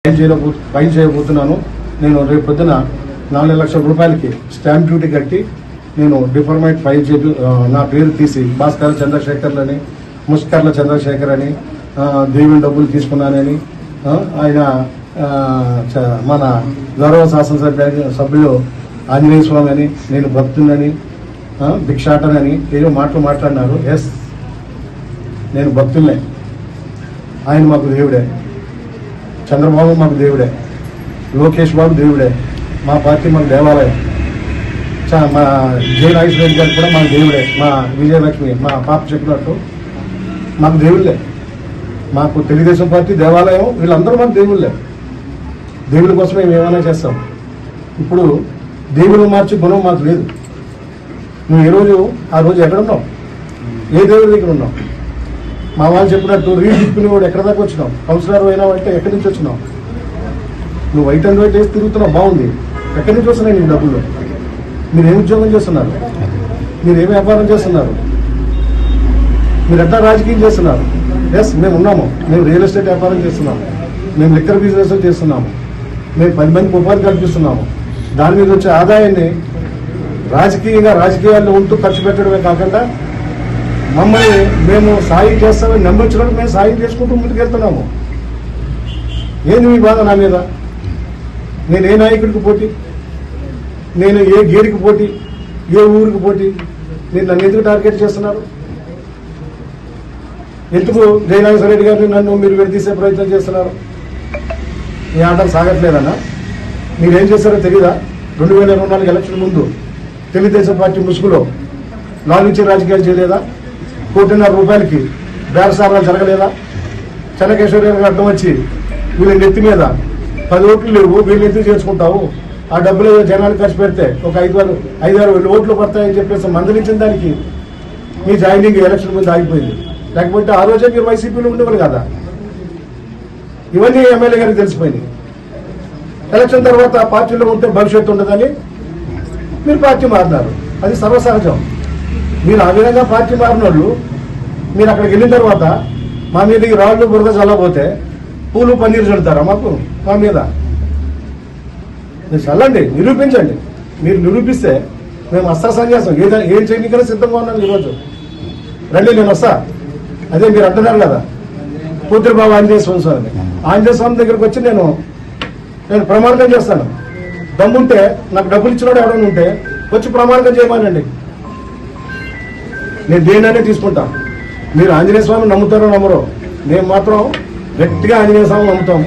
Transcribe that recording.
File చేయబోతున్నాను. నేను రేపు పొద్దున 4 లక్షల రూపాయలకి స్టాంప్ డ్యూటీ కట్టి నేను డిఫార్మేట్ ఫైల్ నా పేరు తీసి భాస్కర్ చంద్రశేఖర్లని ముస్కర్ల చంద్రశేఖర్ అని దేవుని డబ్బులు తీసుకున్నానని ఆయన మన గౌరవ శాసనసభ్యులు ఆంజనేయ స్వామి అని నేను భక్తునని భిక్షాటనని ఏదో మాటలు మాట్లాడినారు. ఎస్, నేను భక్తులనే. ఆయన మాకు దేవుడే, చంద్రబాబు మాకు దేవుడే, లోకేష్ బాబు దేవుడే, మా పార్టీ మాకు దేవాలయం, మా జే నాగేశ్వర రెడ్డి గారు కూడా మాకు దేవుడే, మా విజయలక్ష్మి మా పాప చెప్పినట్టు మాకు దేవుళ్ళే. మాకు తెలుగుదేశం పార్టీ దేవాలయం, వీళ్ళందరూ మాకు దేవుళ్ళే. దేవుళ్ళ కోసం మేము ఏమైనా చేస్తాం. ఇప్పుడు దేవుళ్ళు మార్చి గుణం మాకు లేదు. నువ్వు ఈరోజు ఆ రోజు ఎక్కడున్నావు, ఏ దేవుడి దగ్గర ఉన్నావు? మా వాళ్ళు చెప్పినట్టు రీతిప్పిని కూడా ఎక్కడ దాకా వచ్చినావు? కౌన్సిలర్ అయినావు అంటే ఎక్కడి నుంచి వచ్చినావు? నువ్వు వైట్ అండ్ వైట్ వేసి తిరుగుతున్నావు, బాగుంది. ఎక్కడి నుంచి వస్తున్నాయి నీకు డబ్బులు? మీరు ఏం ఉద్యోగం చేస్తున్నారు? మీరు ఏం వ్యాపారం చేస్తున్నారు? మీరు ఎట్లా రాజకీయం చేస్తున్నారు? ఎస్, మేము ఉన్నాము. మేము రియల్ ఎస్టేట్ వ్యాపారం చేస్తున్నాము, మేము లిక్కర్ బిజినెస్ చేస్తున్నాము, మేము 10 మందికి ఉపాధి కల్పిస్తున్నాము. దాని మీద వచ్చే ఆదాయాన్ని రాజకీయాల్లో ఉంటూ ఖర్చు పెట్టడమే కాకుండా మమ్మల్ని మేము సాయం చేస్తామని నమ్మించడానికి మేము సాయం చేసుకుంటూ ముందుకెళ్తున్నాము. ఏంది మీ బాధ నా మీద? నేను ఏ నాయకుడికి పోటీ, నేను ఏ గేరికి పోటీ, ఏ ఊరికి పోటీ? మీరు నన్ను ఎందుకు టార్గెట్ చేస్తున్నారు? ఎందుకు జయనాగేశ్వర రెడ్డి గారిని నన్ను మీరు విడదీసే ప్రయత్నం చేస్తున్నారు? మీ ఆటలు సాగట్లేదన్నా? మీరేం చేస్తారో తెలీదా? 2024 ఎలక్షన్ ముందు తెలుగుదేశం పార్టీ ముసుగులో లాలించే రాజకీయాలు చేయలేదా? 1,50,00,000 రూపాయలకి బేరసారాలు జరగలేదా? చెన్నకేశ్వర గారికి అడ్డం వచ్చి వీళ్ళ నెత్తి మీద 10 ఓట్లు లేవు, వీళ్ళు ఎందుకు చేసుకుంటావు? ఆ డబ్బులు జనాలు ఖర్చు పెడితే ఒక 5-6 ఓట్లు పడతాయని చెప్పేసి మందలించిన దానికి మీ జాయినింగ్ ఎలక్షన్ ముందు ఆగిపోయింది. లేకపోతే ఆ రోజే మీరు వైసీపీలో ఉండేవారు కదా. ఇవన్నీ ఎమ్మెల్యే గారికి తెలిసిపోయింది. ఎలక్షన్ తర్వాత పార్టీలో ఉంటే భవిష్యత్తు ఉండదని మీరు పార్టీ మారినారు. అది సర్వసహజం. మీరు ఆ విధంగా పార్టీ మారిన వాళ్ళు మీరు అక్కడికి వెళ్ళిన తర్వాత మా మీదకి రాళ్ళు బురద చల్లబోతే పూలు పన్నీరు చల్లుతారా మా మీద? మీరు చల్లండి, నిరూపించండి. మీరు నిరూపిస్తే మేము అస్త్ర సన్యాసం ఏం చేయడానికైనా సిద్ధంగా ఉన్నాను. ఈరోజు రండి, నేను వస్తా. అదే మీరు అంటున్నారు కదా, పూర్తి బాబు ఆంజనేయ స్వామి ఆంజనేయ స్వామి దగ్గరకు వచ్చి నేను ప్రమాణం చేస్తాను. దమ్ముంటే నాకు డబ్బులు ఇచ్చినాడు ఎవరైనా ఉంటే వచ్చి ప్రమాణం చేయమనండి. నేను దేనైనా తీసుకుంటాను. మీరు ఆంజనేయ స్వామి నమ్ముతారో నమ్మరో, మేము మాత్రం గట్టిగా ఆంజనేయ స్వామి నమ్ముతాం.